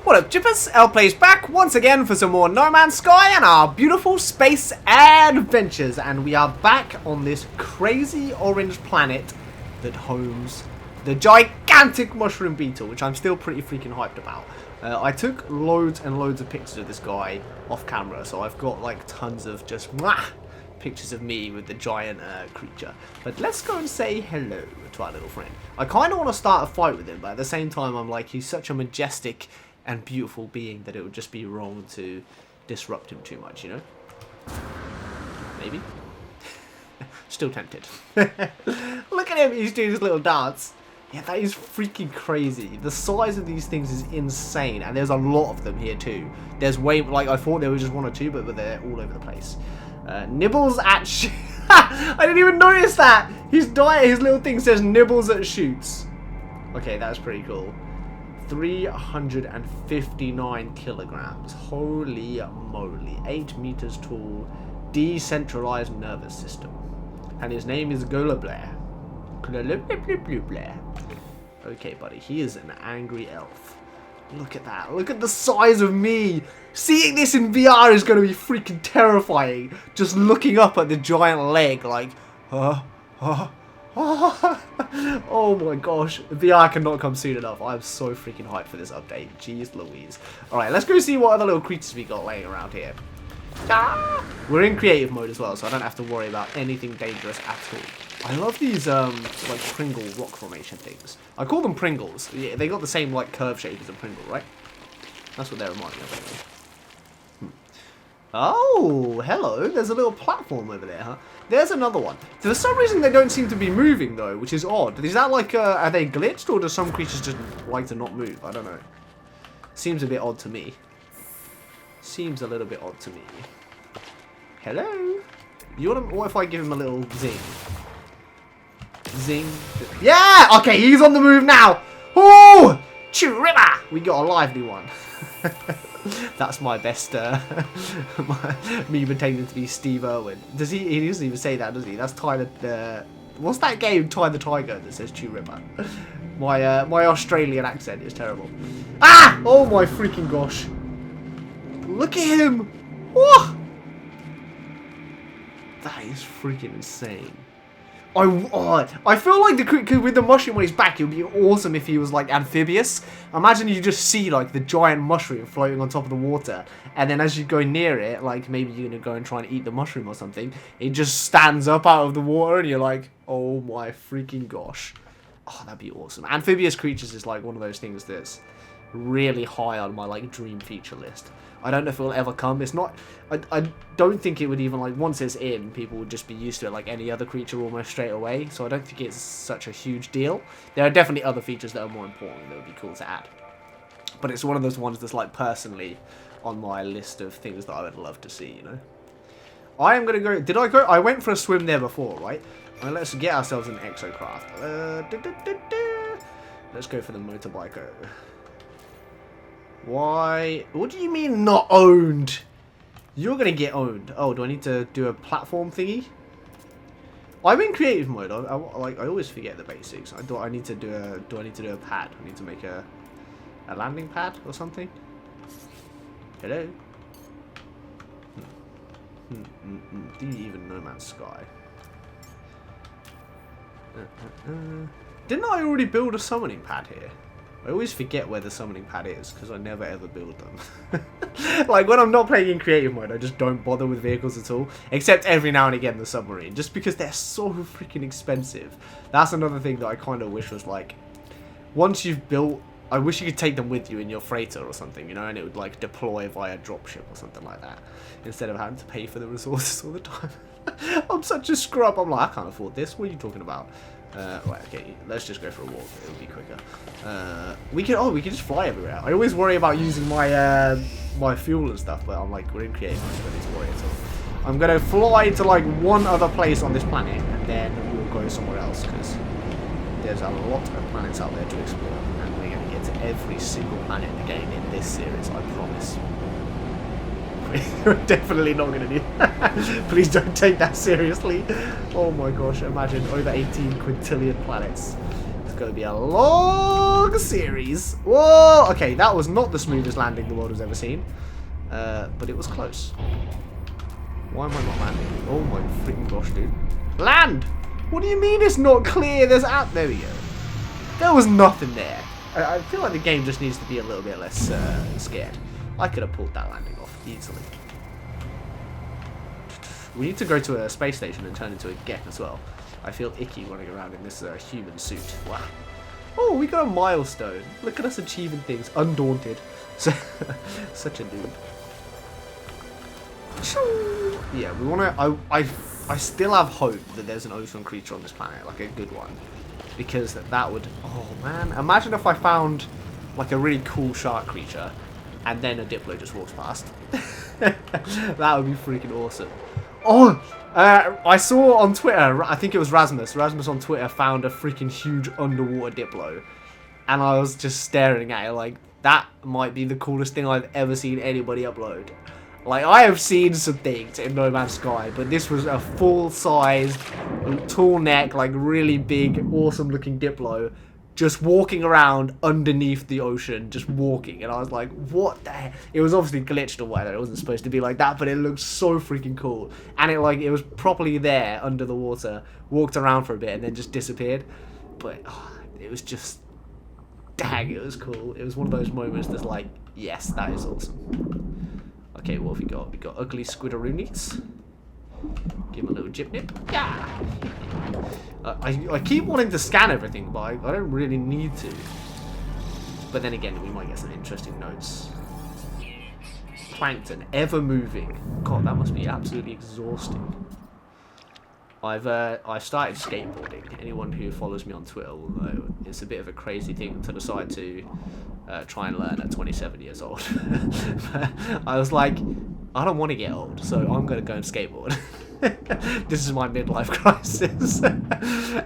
What up, Jippers? L plays back once again for some more No Man's Sky and our beautiful space adventures. And we are back on this crazy orange planet that homes the gigantic mushroom beetle, which I'm still pretty freaking hyped about. I took loads and loads of pictures of this guy off camera, so I've got like tons of just pictures of me with the giant creature. But let's go and say hello to our little friend. I kind of want to start a fight with him, but at the same time I'm like, he's such a majestic and beautiful being that it would just be wrong to disrupt him too much, you know? Maybe? Still tempted. Look at him, he's doing his little dance. Yeah, that is freaking crazy. The size of these things is insane, and there's a lot of them here too. There's way, like, I thought there was just one or two, but they're all over the place. Nibbles at I didn't even notice that! His little thing says nibbles at shoots. Okay, that's pretty cool. 359 kilograms. Holy moly. 8 meters tall. Decentralized nervous system. And his name is Golablair. Okay, buddy. He is an angry elf. Look at that. Look at the size of me. Seeing this in VR is going to be freaking terrifying. Just looking up at the giant leg like, oh my gosh, VR cannot come soon enough. I'm so freaking hyped for this update. Jeez Louise. Alright, let's go see what other little creatures we got laying around here. Ah! We're in creative mode as well, so I don't have to worry about anything dangerous at all. I love these like Pringle rock formation things. I call them Pringles. Yeah, they got the same like curve shape as a Pringle, right? That's what they remind me of anyway. Oh, hello. There's a little platform over there, huh? There's another one. For some reason, they don't seem to be moving, though, which is odd. Is that like, are they glitched, or do some creatures just like to not move? I don't know. Seems a bit odd to me. Seems a little bit odd to me. Hello? You want to, what if I give him a little zing? Zing. Yeah! Okay, he's on the move now. Oh! Churilla! We got a lively one. That's my best, me pretending to be Steve Irwin. Does he doesn't even say that, does he? That's Tyler, what's that game, Ty the Tiger, that says Chew Ripper? My Australian accent is terrible. Ah! Oh my freaking gosh. Look at him! Whoa! That is freaking insane. I feel like with the mushroom on his back, it would be awesome if he was like amphibious. Imagine you just see like the giant mushroom floating on top of the water, and then as you go near it, like maybe you're gonna go and try and eat the mushroom or something, it just stands up out of the water, and you're like, oh my freaking gosh. Oh, that'd be awesome. Amphibious creatures is like one of those things that's really high on my like dream feature list. I don't know if it will ever come. It's not. I don't think it would even, like, once it's in, people would just be used to it like any other creature almost straight away. So I don't think it's such a huge deal. There are definitely other features that are more important that would be cool to add. But it's one of those ones that's like personally on my list of things that I would love to see, you know. I am gonna go. Did I go? I went for a swim there before, right? Well, let's get ourselves an exocraft. Let's go for the motorbike. Why? What do you mean not owned? You're gonna get owned. Oh, do I need to do a platform thingy? I'm in creative mode. I always forget the basics. Do I need to do a pad? I need to make a landing pad or something. Hello. Do you even know Man's Sky? Didn't I already build a summoning pad here? I always forget where the summoning pad is, because I never ever build them. Like, when I'm not playing in creative mode, I just don't bother with vehicles at all. Except every now and again the submarine, just because they're so freaking expensive. That's another thing that I kind of wish was, like, once you've built, I wish you could take them with you in your freighter or something, you know, and it would, like, deploy via dropship or something like that, instead of having to pay for the resources all the time. I'm such a scrub. I'm like, I can't afford this. What are you talking about? Right, okay, let's just go for a walk. It'll be quicker. We can just fly everywhere. I always worry about using my my fuel and stuff, but I'm like, we're in creative, so I don't need to worry at all. I'm gonna fly to like one other place on this planet, and then we'll go somewhere else, because there's a lot of planets out there to explore, and we're gonna get to every single planet in the game in this series, I promise. We're definitely not going to do that. Please don't take that seriously. Oh my gosh, imagine over 18 quintillion planets. going to be a long series. Whoa! Okay, that was not the smoothest landing the world has ever seen. But it was close. Why am I not landing? Oh my freaking gosh, dude. Land! What do you mean it's not clear? There's out. There we go. There was nothing there. I feel like the game just needs to be a little bit less scared. I could have pulled that landing off easily. We need to go to a space station and turn into a Gek as well. I feel icky running around in this human suit. Wow. Oh, we got a milestone. Look at us achieving things. Undaunted. Such a noob. Yeah, we want to... I still have hope that there's an ocean creature on this planet. Like a good one. Because that would... Oh, man. Imagine if I found like a really cool shark creature and then a Diplo just walks past. That would be freaking awesome. Oh, I saw on Twitter, I think it was Rasmus on Twitter found a freaking huge underwater Diplo. And I was just staring at it like, that might be the coolest thing I've ever seen anybody upload. Like, I have seen some things in No Man's Sky, but this was a full-size, tall neck, like really big, awesome looking Diplo. Just walking around underneath the ocean, just walking. And I was like, what the heck? It was obviously glitched or whatever. It wasn't supposed to be like that, but it looked so freaking cool. And it was properly there under the water, walked around for a bit and then just disappeared. But it was just, dang, it was cool. It was one of those moments that's like, yes, that is awesome. Okay, what have we got? We got ugly squiddaroonies. Give him a little jip nip. Yeah. I keep wanting to scan everything, but I don't really need to. But then again, we might get some interesting notes. Plankton, ever moving. God, that must be absolutely exhausting. I've started skateboarding. Anyone who follows me on Twitter will know it's a bit of a crazy thing to decide to try and learn at 27 years old. I was like, I don't want to get old, so I'm going to go and skateboard. This is my midlife crisis.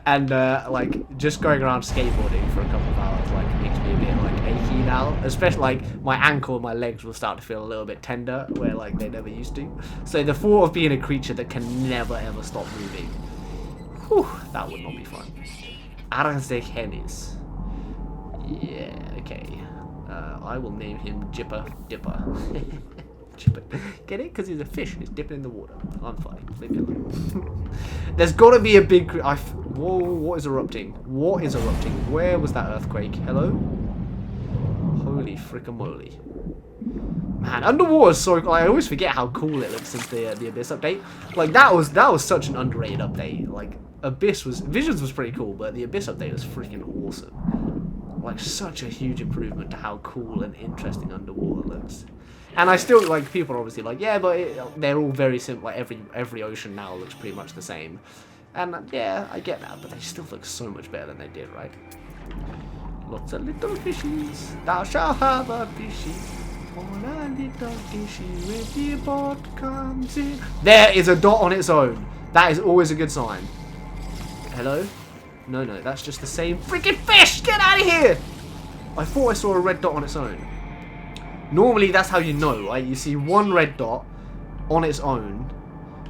And like just going around skateboarding for a couple of hours like makes me a bit like achy now. Especially like my ankle and my legs will start to feel a little bit tender where like they never used to. So the thought of being a creature that can never ever stop moving, whew, that would not be fun. Jtecnique. Yeah, okay. I will name him Jipper Dipper. Get it? Because he's a fish and he's dipping in the water. I'm fine. Leave me alone. There's got to be a big... Whoa, what is erupting? What is erupting? Where was that earthquake? Hello? Holy frickamoly. Man, underwater is so... I always forget how cool it looks since the Abyss update. Like, that was such an underrated update. Like, Visions was pretty cool, but the Abyss update was freaking awesome. Like, such a huge improvement to how cool and interesting underwater looks. And I still, like, people are obviously like, yeah, but they're all very simple. Like, every ocean now looks pretty much the same. And, yeah, I get that, but they still look so much better than they did, right? Lots of little fishies, thou shalt have a fishy. On a little fishy, when the boat comes in. There is a dot on its own. That is always a good sign. Hello? No, that's just the same freaking fish! Get out of here! I thought I saw a red dot on its own. Normally, that's how you know, right? You see one red dot on its own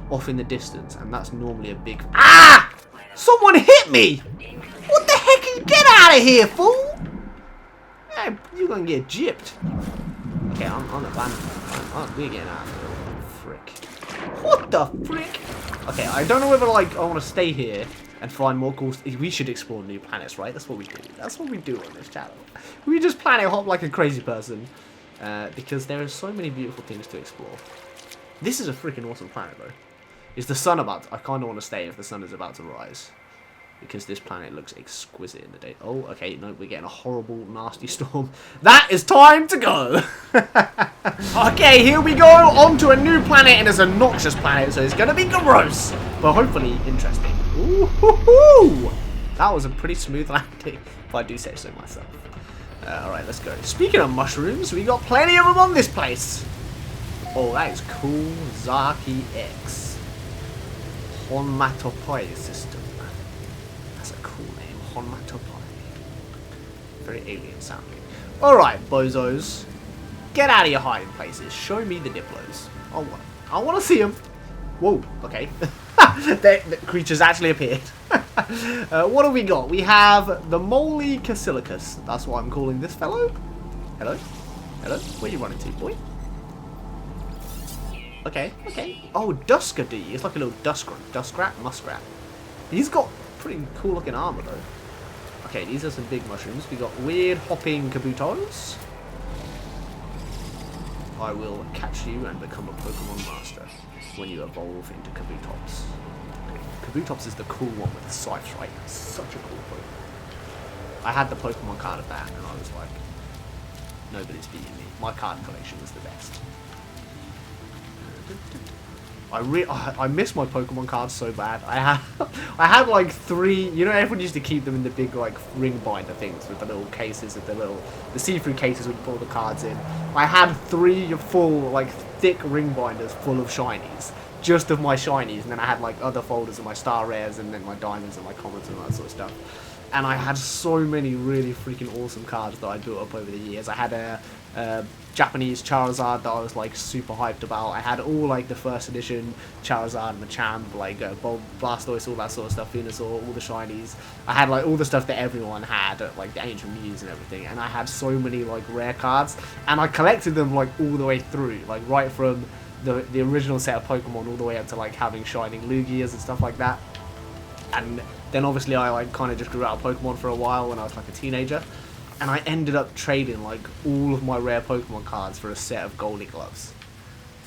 off in the distance, and that's normally a big... Ah! Someone hit me! What the heck? Get out of here, fool! Hey, you're gonna get gypped. Okay, I'm abandoned. We're getting out of here. Frick. What the frick? Okay, I don't know whether, like, I want to stay here and find more cool... We should explore new planets, right? That's what we do. That's what we do on this channel. We just planet hop like a crazy person. Because there are so many beautiful things to explore. This is a freaking awesome planet, though. Is the sun about... I kind of want to stay if the sun is about to rise. Because this planet looks exquisite in the day. Oh, okay, no, we're getting a horrible, nasty storm. That is time to go! Okay, here we go, on to a new planet, and it's a noxious planet, so it's going to be gross. But hopefully interesting. Ooh-hoo-hoo! That was a pretty smooth landing, if I do say so myself. Alright, let's go. Speaking of mushrooms, we got plenty of them on this place. Oh, that is cool. Zaki X. Honmatopai system. That's a cool name. Honmatopai. Very alien sounding. Alright, bozos. Get out of your hiding places. Show me the Diplos. I want to see them. Whoa, okay. The creatures actually appeared. What have we got? We have the Moly Casilicus. That's what I'm calling this fellow. Hello? Hello? Where are you running to, boy? Okay, okay. Oh, Duskadee. It's like a little muskrat. He's got pretty cool looking armor, though. Okay, these are some big mushrooms. We got weird hopping kabutos. I will catch you and become a Pokemon master when you evolve into Kabutops. Kabutops is the cool one with the scythes, right? It's such a cool Pokemon. I had the Pokemon card of that, and I was like, nobody's beating me. My card collection was the best. I miss my Pokemon cards so bad. I had like 3. You know, everyone used to keep them in the big like ring binder things with the little cases, with the see-through cases when you put all the cards in. I had 3 full like thick ring binders full of shinies, just of my shinies, and then I had like other folders of my star rares, and then my diamonds and my commons and all that sort of stuff. And I had so many really freaking awesome cards that I built up over the years. I had a Japanese Charizard that I was like super hyped about. I had all like the first edition Charizard, Machamp, like Blastoise, all that sort of stuff, Venusaur, all the shinies. I had like all the stuff that everyone had, like the Ancient Muse and everything. And I had so many like rare cards, and I collected them like all the way through, like right from the original set of Pokemon all the way up to like having Shining Lugias and stuff like that. And then obviously I like kind of just grew out of Pokemon for a while when I was like a teenager, and I ended up trading like all of my rare Pokemon cards for a set of Goldie gloves,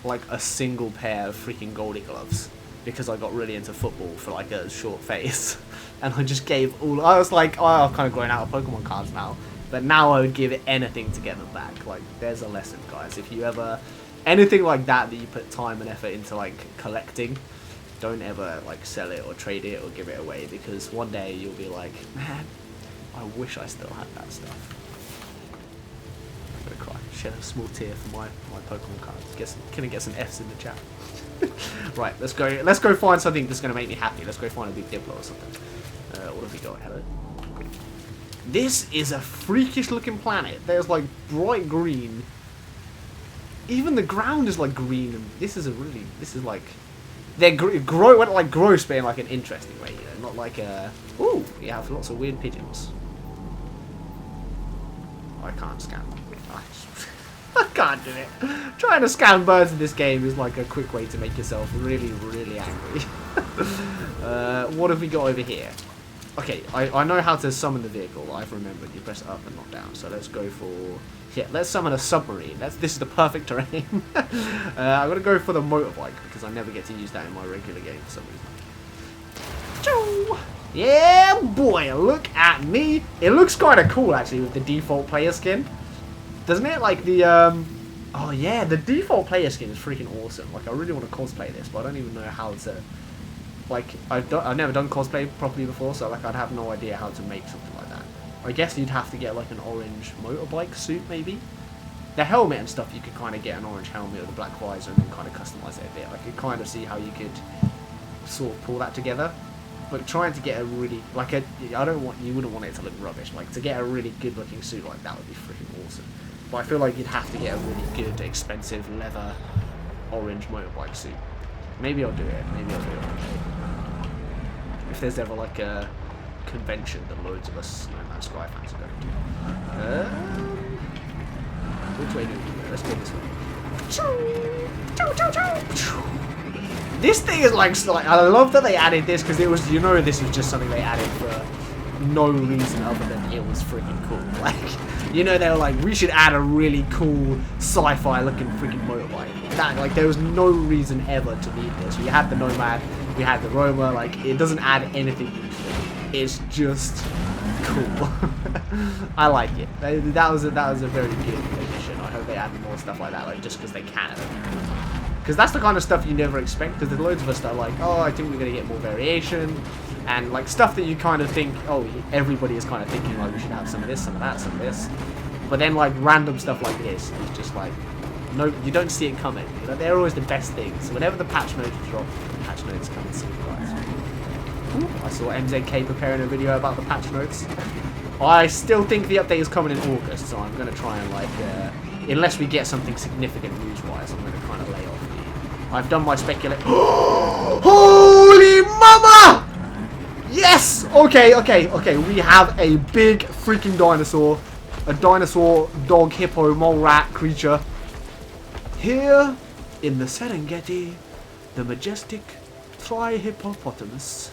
like a single pair of freaking Goldie gloves, because I got really into football for like a short phase, and I just gave all. I was like, oh, I've kind of grown out of Pokemon cards now, but now I would give it anything to get them back. Like, there's a lesson, guys. If you ever anything like that you put time and effort into like collecting, don't ever like sell it or trade it or give it away, because one day you'll be like, man, I wish I still had that stuff. I'm gonna cry. Shed a small tear for my Pokemon cards. Can I get some F's in the chat? Right, let's go find something that's gonna make me happy. Let's go find a big Diplo or something. What have we got? Hello. This is a freakish looking planet. There's like bright green. Even the ground is like green, and this is like. They're gross, but in like an interesting way, you know, not like a. Ooh, you have lots of weird pigeons. I can't scan them. I can't do it. Trying to scan birds in this game is like a quick way to make yourself really, really angry. What have we got over here? Okay, I know how to summon the vehicle. I've remembered. You press up and not down. So let's go for. Yeah, let's summon a submarine. This is the perfect terrain. I'm gonna go for the motorbike because I never get to use that in my regular game for some reason. Yeah, boy! Look at me. It looks kind of cool actually with the default player skin, doesn't it? Like the oh yeah, the default player skin is freaking awesome. Like I really want to cosplay this, but I don't even know how to. Like I've never done cosplay properly before, so like I'd have no idea how to make something like that. I guess you'd have to get like an orange motorbike suit, maybe. The helmet and stuff, you could kind of get an orange helmet with a black visor and then kind of customize it a bit. I could kind of see how you could sort of pull that together. But trying to get a really, like you wouldn't want it to look rubbish. Like to get a really good looking suit like that would be freaking awesome. But I feel like you'd have to get a really good, expensive leather orange motorbike suit. Maybe I'll do it. Maybe I'll do it one day. If there's ever like a convention that loads of us No Man's Sky fans are going to. Which way do we go? Let's go this way. This thing is like I love that they added this because it was, you know, this was just something they added for no reason other than it was freaking cool. Like, you know, they were like, we should add a really cool sci-fi looking freaking motorbike. That, like, there was no reason ever to need this. We had the Nomad, we had the Roma. Like, it doesn't add anything useful. It's just cool. I like it. That was a very good addition. I hope they add more stuff like that, like just because they can. Because that's the kind of stuff you never expect. Because there's loads of us that are like, oh, I think we're gonna get more variation, and like stuff that you kind of think, oh, everybody is kind of thinking like we should have some of this, some of that, some of this. But then like random stuff like this is just like, no, you don't see it coming. You know, they're always the best things. So whenever the patch notes drop, the patch notes come and see you guys. I saw MZK preparing a video about the patch notes. I still think the update is coming in August, so I'm going to try and like, unless we get something significant news-wise, I'm going to kind of lay off the... I've done my speculation. Holy mama! Yes! Okay. We have a big freaking dinosaur. A dinosaur, dog, hippo, mole rat creature. Here in the Serengeti, the majestic tri-hippopotamus.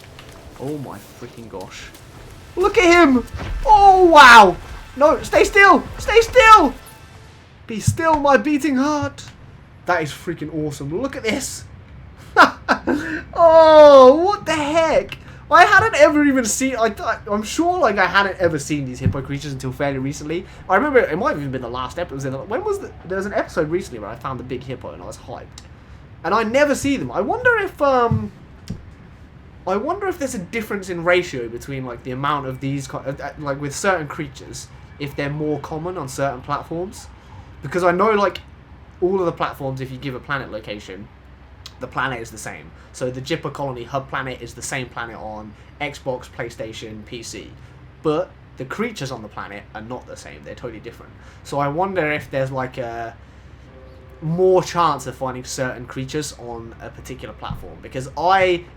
Oh my freaking gosh. Look at him! Oh wow! No, stay still! Stay still! Be still, my beating heart! That is freaking awesome. Look at this! Oh, what the heck? I hadn't ever even seen... I'm sure like I hadn't ever seen these hippo creatures until fairly recently. I remember it might have even been the last episode. When was there was an episode recently where I found the big hippo and I was hyped. And I never see them. I wonder if there's a difference in ratio between like the amount of these like with certain creatures, if they're more common on certain platforms. Because I know like all of the platforms, if you give a planet location, the planet is the same. So the Jipper Colony hub planet is the same planet on Xbox, PlayStation, PC. But the creatures on the planet are not the same. They're totally different. So I wonder if there's like a more chance of finding certain creatures on a particular platform. Because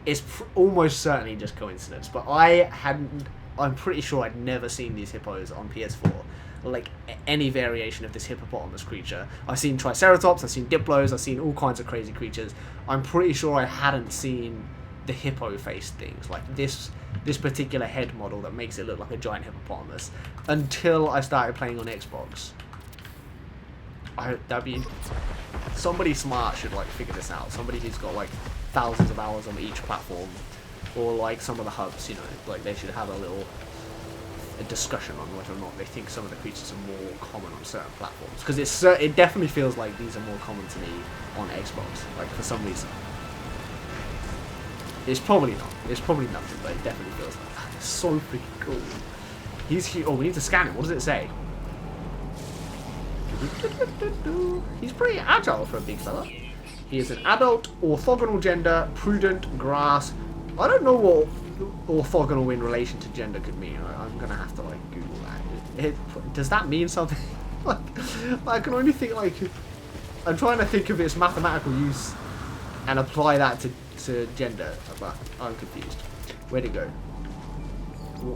it's almost certainly just coincidence. But I'm pretty sure I'd never seen these hippos on PS4. Like any variation of this hippopotamus creature. I've seen Triceratops, I've seen Diplos, I've seen all kinds of crazy creatures. I'm pretty sure I hadn't seen the hippo face things, like this particular head model that makes it look like a giant hippopotamus, until I started playing on Xbox. Somebody smart should like figure this out. Somebody who's got like thousands of hours on each platform, or like some of the hubs, you know, like they should have a discussion on whether or not they think some of the creatures are more common on certain platforms, because it definitely feels like these are more common to me on Xbox, like for some reason. It's probably not. It's probably nothing, but it definitely feels like that. It's so freaking cool. He's here. Oh, we need to scan him. What does it say? He's pretty agile for a big fella. He is an adult, orthogonal gender, prudent, grass. I don't know what orthogonal in relation to gender could mean. I'm gonna have to like Google that. Does that mean something? Like I can only think like I'm trying to think of its mathematical use and apply that to gender, but I'm confused. Where'd it go?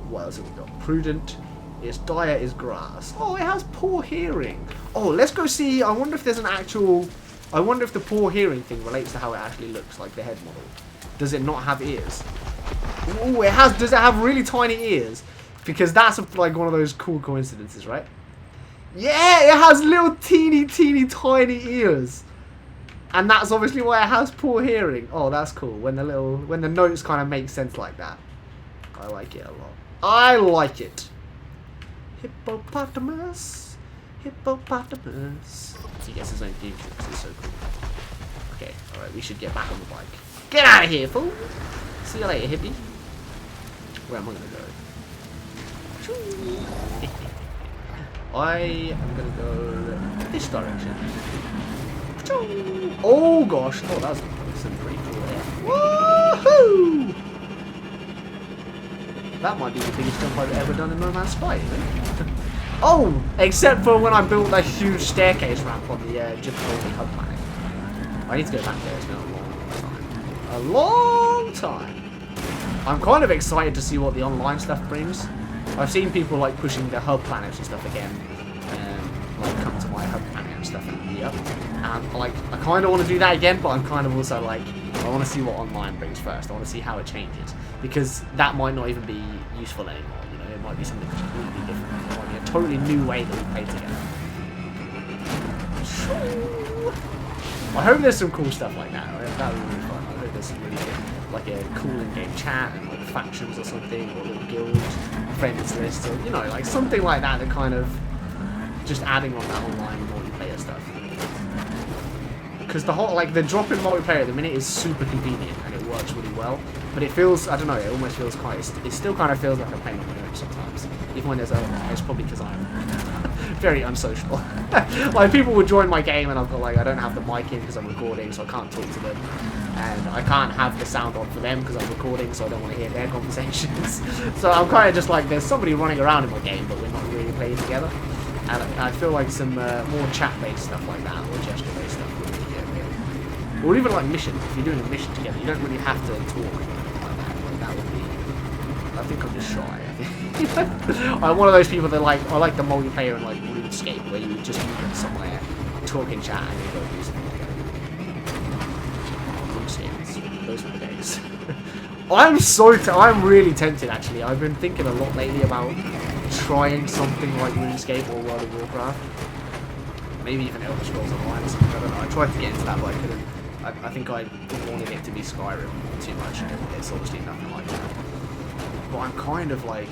What else have we got? Prudent. Its diet is grass. Oh, it has poor hearing. Oh, let's go see. I wonder if there's an actual. I wonder if the poor hearing thing relates to how it actually looks, like the head model. Does it not have ears? Oh, it has. Does it have really tiny ears? Because that's like one of those cool coincidences, right? Yeah, it has little teeny tiny ears, and that's obviously why it has poor hearing. Oh, that's cool. When the notes kind of make sense like that, I like it a lot. I like it. Hippopotamus, hippopotamus. He gets his own theme because he's so cool. Okay, all right. We should get back on the bike. Get out of here, fool! See you later, hippie. Where am I gonna go? I am gonna go this direction. Oh gosh! Oh, that was some pretty cool air. Woohoo! That might be the biggest jump I've ever done in No Man's Sky, isn't it? Oh, except for when I built that huge staircase ramp on the Jippers hub planet. I need to go back there. It's been a long time. I'm kind of excited to see what the online stuff brings. I've seen people like pushing the hub planets and stuff again, like come to my hub planet and stuff and be up. And like I kind of want to do that again, but I'm kind of also like I want to see what online brings first. I want to see how it changes, because that might not even be useful anymore. You know, it might be something completely different. It might be a totally new way that we play together. I hope there's some cool stuff like that. That would be really fun. I hope there's some really good, like a cool in-game chat and like factions or something, or little guilds, friends list, or you know, like something like that. That kind of just adding on that online multiplayer stuff. Because the whole the drop in multiplayer at the minute is super convenient and it works really well. But it feels, I don't know, it almost feels it still kind of feels like I'm playing on my own sometimes. Even when there's it's probably because I'm very unsocial. Like people will join my game and I've got I don't have the mic in because I'm recording, so I can't talk to them. And I can't have the sound on for them because I'm recording, so I don't want to hear their conversations. So I'm kind of just like, there's somebody running around in my game, but we're not really playing together. And I feel like some more chat-based stuff like that, or gesture-based stuff would be good. Or even like missions. If you're doing a mission together, you don't really have to talk like that. Like that would be, I think I'm just shy. I'm one of those people that like, I like the multiplayer and like RuneScape, where you would just meet them somewhere, talk in chat, and you go do something. RuneScape, those were the days. I'm really tempted actually. I've been thinking a lot lately about trying something like RuneScape or World of Warcraft. Maybe even Elder Scrolls Online or something, I don't know. I tried to get into that, but I couldn't. I think I wanted it to be Skyrim too much, and it's obviously nothing like that. But I'm kind of like,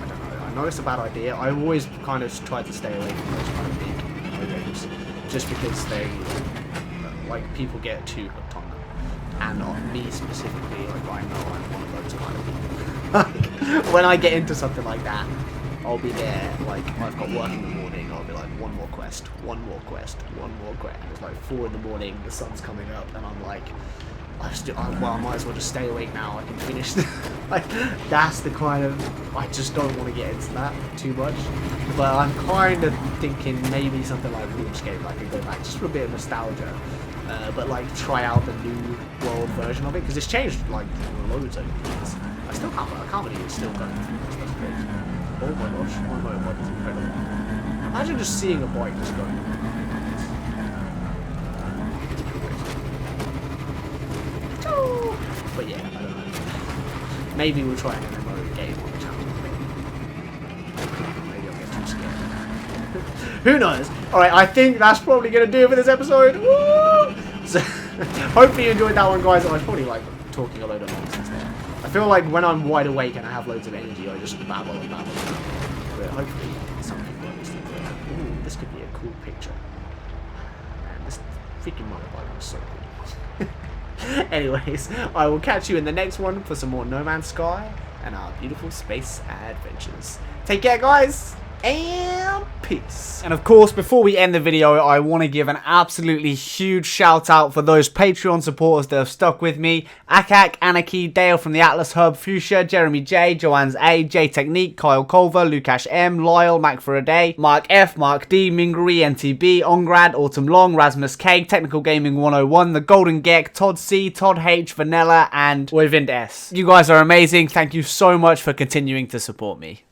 I don't know, I know it's a bad idea. I always kind of tried to stay away from those kind of big games, just because they, like, people get too hooked on them. And on me specifically, like, I know I'm one of those kind of people. When I get into something like that, I'll be there, like, I've got work in the morning, I'll be like, one more quest, one more quest, one more quest. It's like 4 in the morning, the sun's coming up, and I'm like, well, I might as well just stay awake now, I can finish. Like, that's the kind of, I just don't want to get into that too much. But I'm kind of thinking maybe something like RuneScape, I could go back just for a bit of nostalgia. But like, try out the new world version of it, because it's changed, like, loads over the years. I can't believe it's still going through this, that's crazy. Oh my gosh, my motorbike is incredible. Imagine just seeing a bike just going. It's pretty crazy. But yeah, I don't know. Maybe we'll try an MMO game on the channel. Maybe I'll get too scared. Who knows? Alright, I think that's probably going to do it for this episode. Woo! So, hopefully you enjoyed that one, guys. I was probably like talking a load of nonsense there. I feel like when I'm wide awake and I have loads of energy, I just babble and babble. But hopefully some people understand that. Ooh, this could be a cool picture. Man, this freaking motorbike was so cool. Anyways, I will catch you in the next one for some more No Man's Sky and our beautiful space adventures. Take care, guys, and peace. And of course, before we end the video, I want to give an absolutely huge shout out for those Patreon supporters that have stuck with me. Acac, Anakey, Dale from the Atlas Hub, Fuchsia, Jeremy J, Johannes A, Jtecnique, Kyle Culver, Lukash M, Lyle, Mac Foraday, Mark F, Mark D, Mingery, NTB, Ongrad, Autumn Long, Rasmus K, Technical Gaming 101, The Golden Geck, Todd C, Todd H, Vanilla, and Oyvind S. You guys are amazing. Thank you so much for continuing to support me.